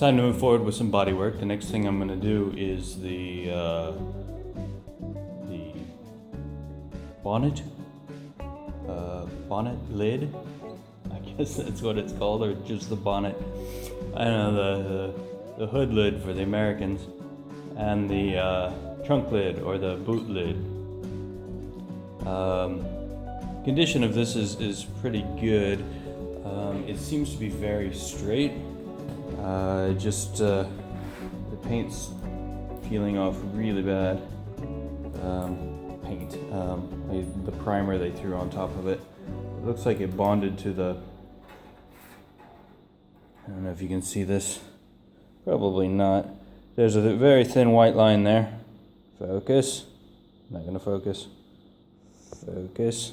time to move forward with some body work. The next thing I'm going to do is the bonnet lid. I guess that's what it's called, or just the bonnet. I don't know, the hood lid for the Americans, and the trunk lid or the boot lid. Condition of this is pretty good. It seems to be very straight. The paint's peeling off really bad. The primer they threw on top of it. It looks like it bonded to the, I don't know if you can see this. Probably not. There's a very thin white line there. Focus. Not gonna focus. Focus.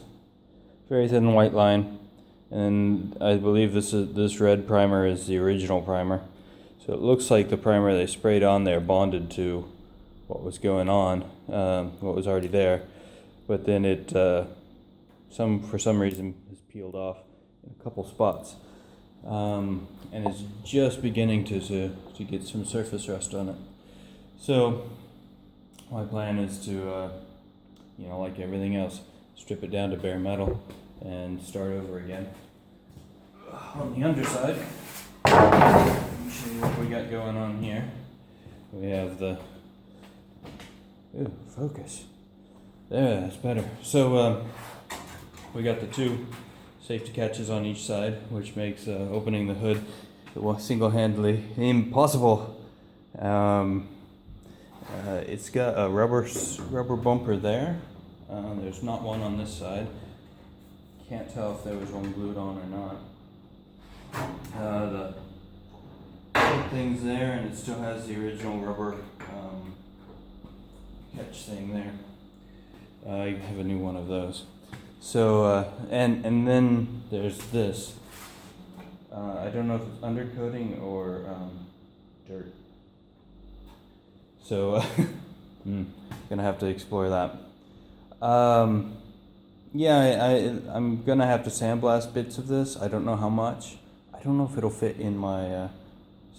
Very thin white line. And I believe this red primer is the original primer. So it looks like the primer they sprayed on there bonded to what was going on, what was already there. But then it, for some reason, is peeled off in a couple spots. And it's just beginning to get some surface rust on it. So my plan is to, like everything else, strip it down to bare metal and start over again. On the underside, let me show you what we got going on here. We have the, focus. There, that's better. So we got the two safety catches on each side, which makes opening the hood single-handedly impossible. It's got a rubber bumper there. There's not one on this side. Can't tell if there was one glued on or not. The thing's there, and it still has the original rubber catch thing there. I have a new one of those. So and then there's this. I don't know if it's undercoating or dirt. So gonna have to explore that. I'm gonna have to sandblast bits of this. I don't know how much. I don't know if it'll fit in my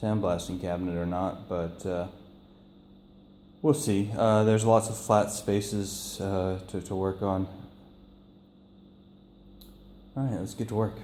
sandblasting cabinet or not, but we'll see. There's lots of flat spaces to work on. Alright, let's get to work.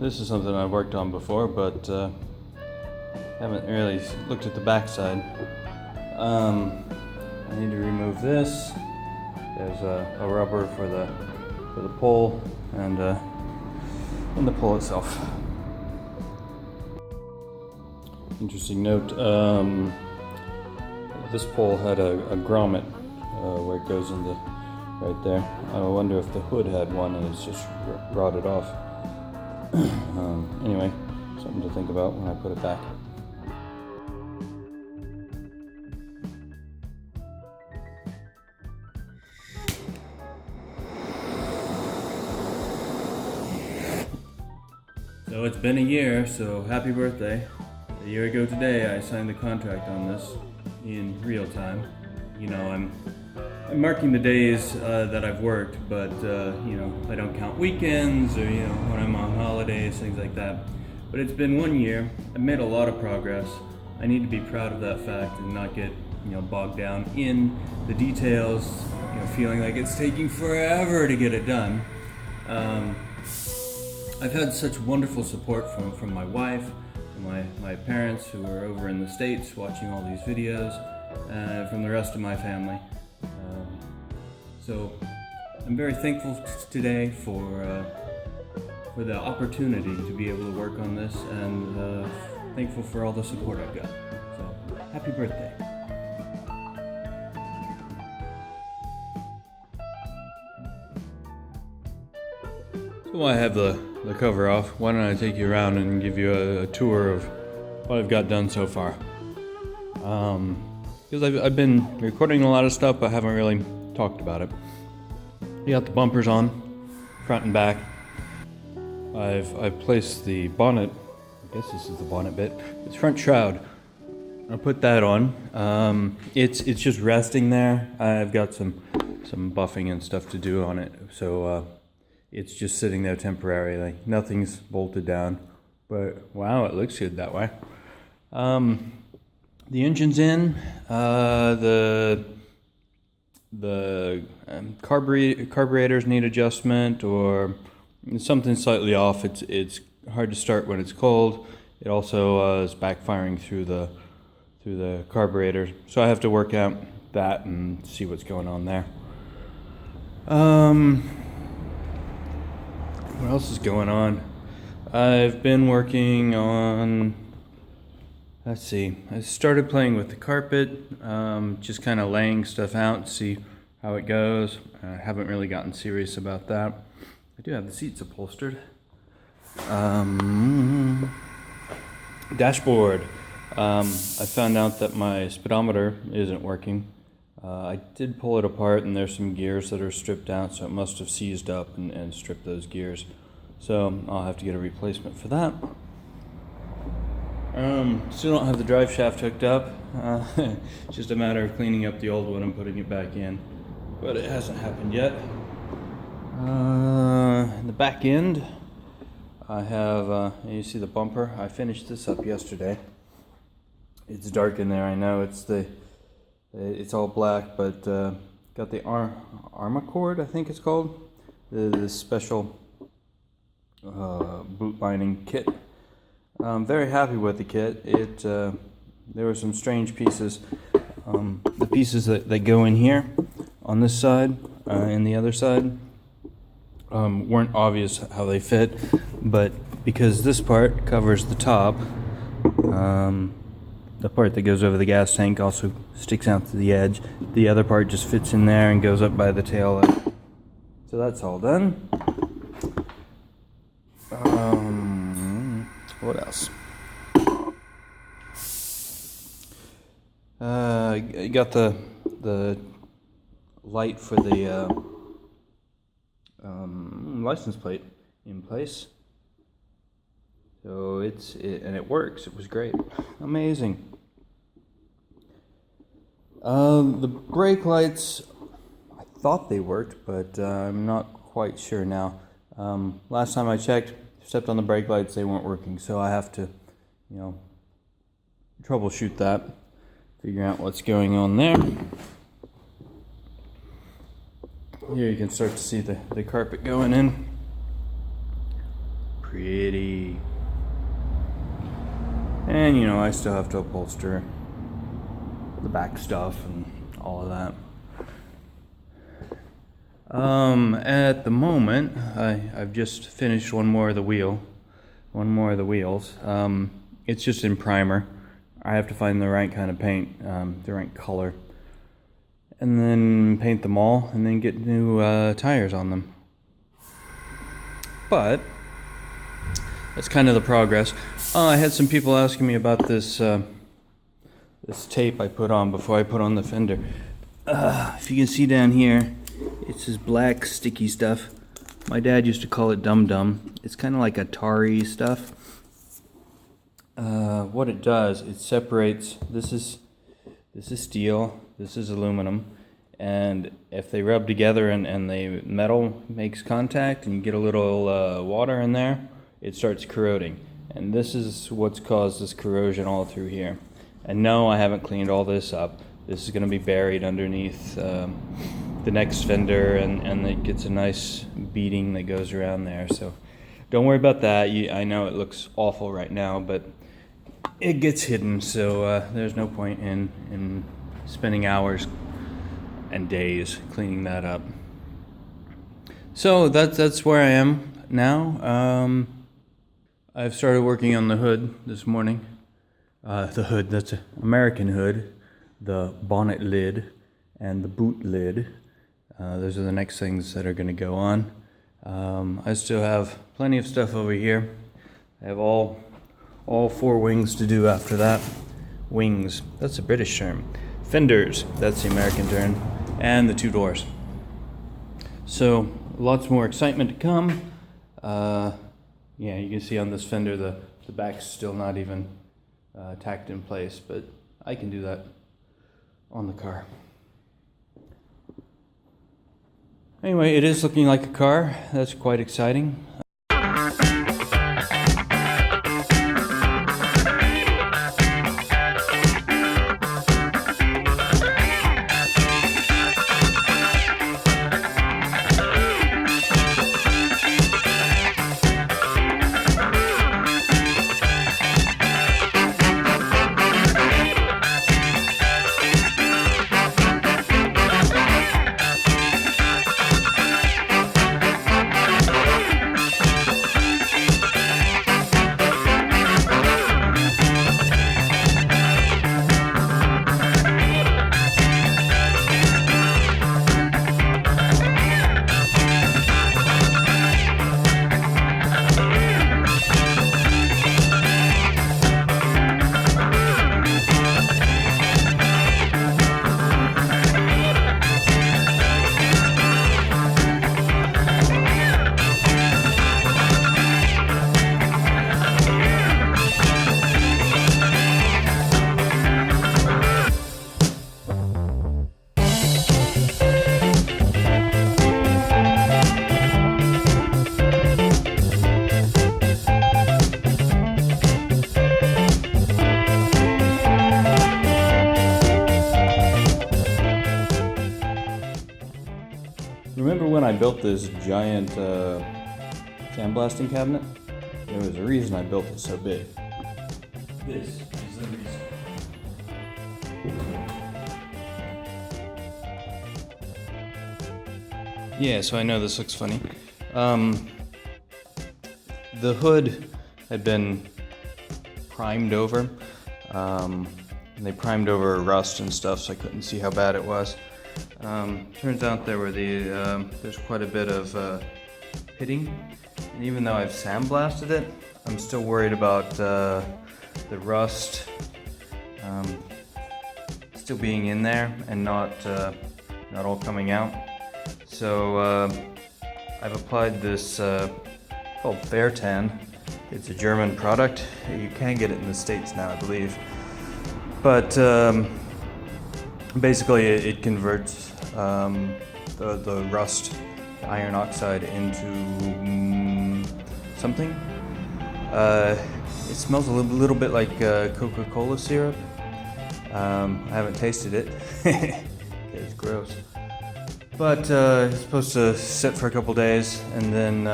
This is something I've worked on before, but haven't really looked at the back side. I need to remove this. There's a rubber for the pole and the pole itself. interesting note. This pole had a grommet where it goes into right there. I wonder if the hood had one and it's just rotted off. Anyway, something to think about when I put it back. So it's been a year, so happy birthday. A year ago today, I signed the contract on this in real time. You know, I'm marking the days that I've worked, but you know, I don't count weekends or, you know, when I'm on holidays, things like that. But it's been 1 year. I've made a lot of progress. I need to be proud of that fact and not get, you know, bogged down in the details, you know, feeling like it's taking forever to get it done. I've had such wonderful support from my wife, from my parents who are over in the States watching all these videos, from the rest of my family. So I'm very thankful today for the opportunity to be able to work on this, and thankful for all the support I've got. So happy birthday. So while I have the cover off, why don't I take you around and give you a tour of what I've got done so far. Because I've been recording a lot of stuff, but haven't really talked about it. You got the bumpers on, front and back. I've placed the bonnet, I guess this is the bonnet bit, it's front shroud. I'll put that on. It's just resting there. I've got some buffing and stuff to do on it, so it's just sitting there temporarily. Nothing's bolted down, but wow, it looks good that way. The engine's in. The carburetors need adjustment or something slightly off. It's hard to start when it's cold. It also is backfiring through the carburetor, so I have to work out that and see what's going on there. What else is going on? I've been working on, let's see, I started playing with the carpet, just kind of laying stuff out to see how it goes. I haven't really gotten serious about that. I do have the seats upholstered. Dashboard. I found out that my speedometer isn't working. I did pull it apart and there's some gears that are stripped out, so it must have seized up and stripped those gears. So I'll have to get a replacement for that. Still don't have the drive shaft hooked up. It's just a matter of cleaning up the old one and putting it back in. But it hasn't happened yet. In the back end, I have, you see the bumper? I finished this up yesterday. It's dark in there, I know. It's all black, but got the Armacord, I think it's called. The special boot lining kit. I'm very happy with the kit. There were some strange pieces. The pieces that go in here on this side and the other side weren't obvious how they fit, but because this part covers the top, the part that goes over the gas tank also sticks out to the edge. The other part just fits in there and goes up by the tail light. So that's all done. What else? Got the light for the license plate in place. So and it works. It was great. Amazing. The brake lights, I thought they worked, but I'm not quite sure now. Last time I checked, stepped on the brake lights, they weren't working, so I have to, you know, troubleshoot that, figure out what's going on there. Here you can start to see the carpet going in. Pretty. And, you know, I still have to upholster the back stuff and all of that. At the moment, I've just finished one more of the wheels. It's just in primer. I have to find the right kind of paint, the right color, and then paint them all, and then get new tires on them. But that's kind of the progress. I had some people asking me about this this tape I put on before I put on the fender. If you can see down here, it's this black sticky stuff. My dad used to call it Dum Dum. It's kind of like a tarry stuff. What it does, it separates. This is steel. This is aluminum. And if they rub together and the metal makes contact and you get a little water in there, it starts corroding. And this is what's caused this corrosion all through here. And no, I haven't cleaned all this up. This is going to be buried underneath the next fender, and it gets a nice beading that goes around there. So don't worry about that. I know it looks awful right now, but it gets hidden, so there's no point in spending hours and days cleaning that up. So that's where I am now. I've started working on the hood this morning. The hood, that's an American hood, the bonnet lid, and the boot lid. Those are the next things that are going to go on. I still have plenty of stuff over here. I have all 4 wings to do after that. Wings, that's a British term. Fenders, that's the American term. And the 2 doors. So lots more excitement to come. Yeah, you can see on this fender the back's still not even tacked in place, but I can do that on the car. Anyway, it is looking like a car. That's quite exciting. Remember when I built this giant sandblasting cabinet? There was a reason I built it so big. This is the reason. Yeah, so I know this looks funny. The hood had been primed over. And they primed over rust and stuff, so I couldn't see how bad it was. Turns out there's quite a bit of pitting, and even though I've sandblasted it, I'm still worried about the rust still being in there and not all coming out. So I've applied this called Fair Tan. It's a German product. You can get it in the States now, I believe. But basically it converts the rust, the iron oxide, into something. It smells a little bit like Coca-Cola syrup. I haven't tasted it. It's gross. But it's supposed to sit for a couple days, and then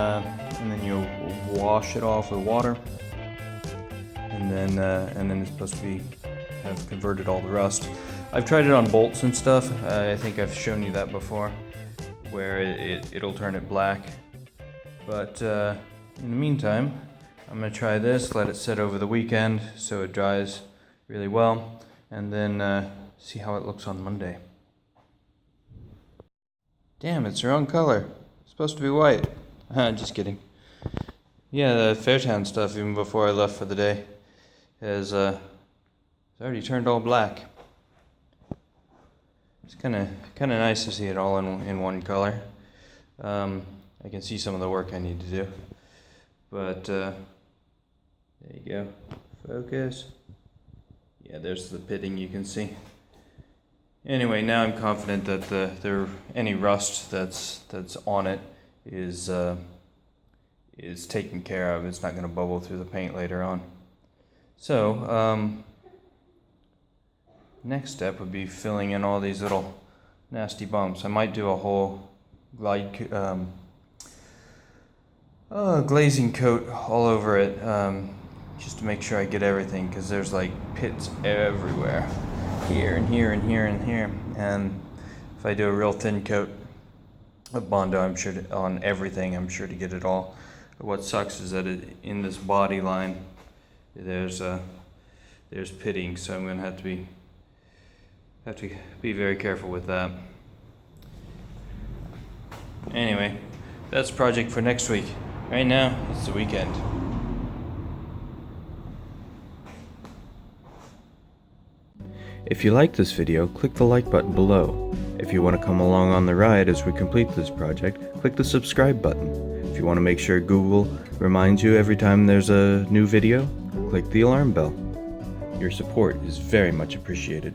you wash it off with water, and then it's supposed to have converted all the rust. I've tried it on bolts and stuff. I think I've shown you that before, where it'll turn it black. But in the meantime, I'm gonna try this, let it sit over the weekend so it dries really well, and then see how it looks on Monday. Damn, it's the wrong color. It's supposed to be white. Just kidding. Yeah, the Fairtown stuff, even before I left for the day, has it's already turned all black. It's kind of nice to see it all in one color. I can see some of the work I need to do, but there you go. Focus. Yeah, there's the pitting you can see. Anyway, now I'm confident that any rust that's on it is taken care of. It's not going to bubble through the paint later on. So next step would be filling in all these little nasty bumps. I might do a whole glazing coat all over it, just to make sure I get everything, because there's like pits everywhere, here and here and here and here. And if I do a real thin coat of Bondo, I'm sure on everything, I'm sure to get it all. What sucks is that in this body line, there's pitting, so I'm gonna have to be very careful with that. Anyway, that's the project for next week. Right now, it's the weekend. If you like this video, click the like button below. If you want to come along on the ride as we complete this project, click the subscribe button. If you want to make sure Google reminds you every time there's a new video, click the alarm bell. Your support is very much appreciated.